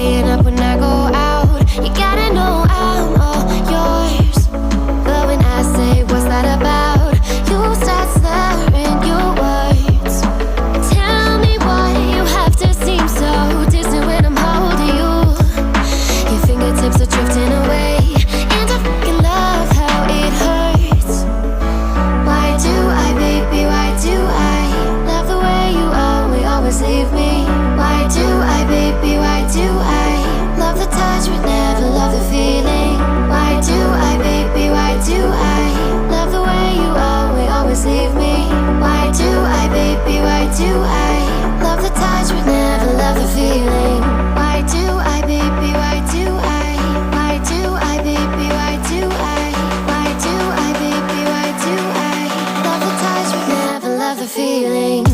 Staying up when I go out. You gotta know I'm all yours. But when I say what's that about, you start slurring your words. Tell me why you have to seem so distant when I'm holding you. Your fingertips are drifting away, and I fucking love how it hurts. Why do I, baby, why do I love the way you always leave me? Why do I, baby, why do I love the touch but never love the feeling? Why do I, baby, why do I love the way you always leave me? Why do I, baby, why do I love the touch but never love the feeling? Why do I, baby, why do I? Why do I, baby, why do I? Why do I, baby, why do I love the touch but never love the feeling?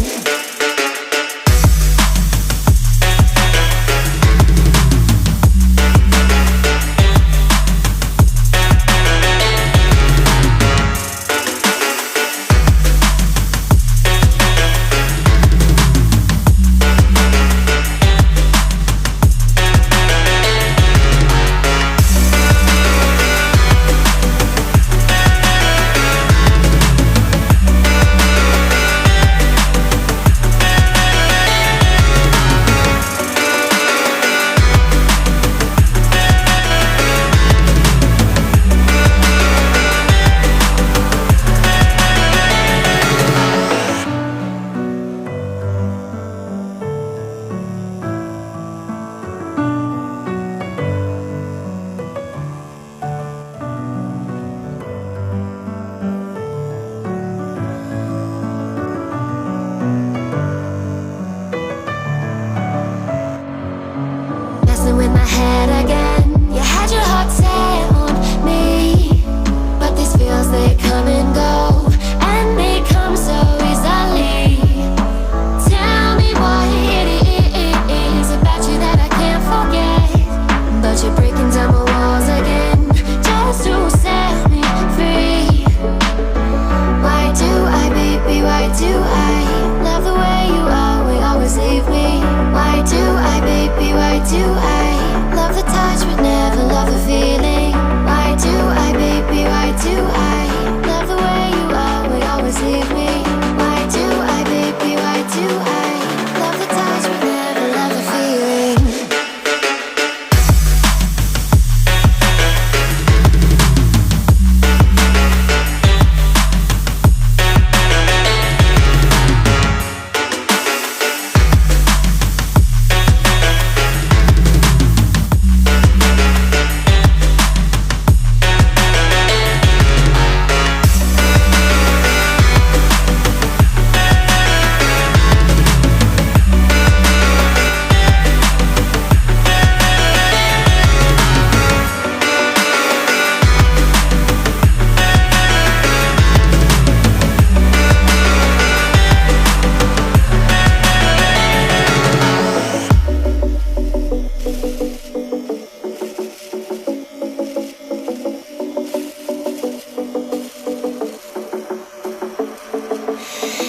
In my head again, you had your heart set on me, but these feels, they come and go, and they come so easily. Tell me what it is about you that I can't forget, but you're breaking down my walls again, just to set me free. Why do I, baby, why do I love the way you always leave me? Why do I, baby, why do I love the touch but never love the feeling? Why do I, baby, why do I love the way you always leave me? Why do I, baby, why do I love the touch but never love the feeling?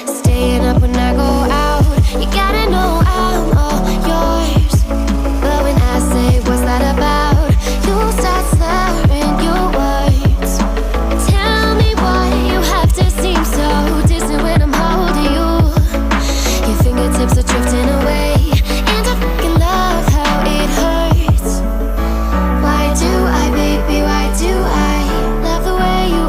Staying up when I go out. You gotta know I'm all yours. But when I say what's that about, you start slurring your words. Tell me why you have to seem so distant when I'm holding you. Your fingertips are drifting away, and I fucking love how it hurts. Why do I, baby, why do I love the way you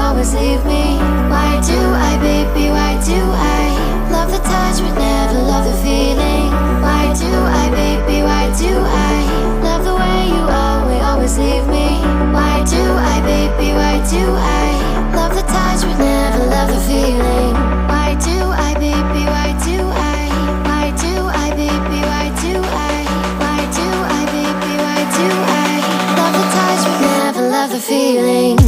always leave me? Why do I, baby, why do I love the touch but never love the feeling? Why do I, baby, why do I love the way you always leave me? Why do I, baby, why do I love the touch but never love the feeling? Why do I, baby, why do I? Why do I, baby, why do I? Why do I, baby, why do I love the touch but never love the feeling?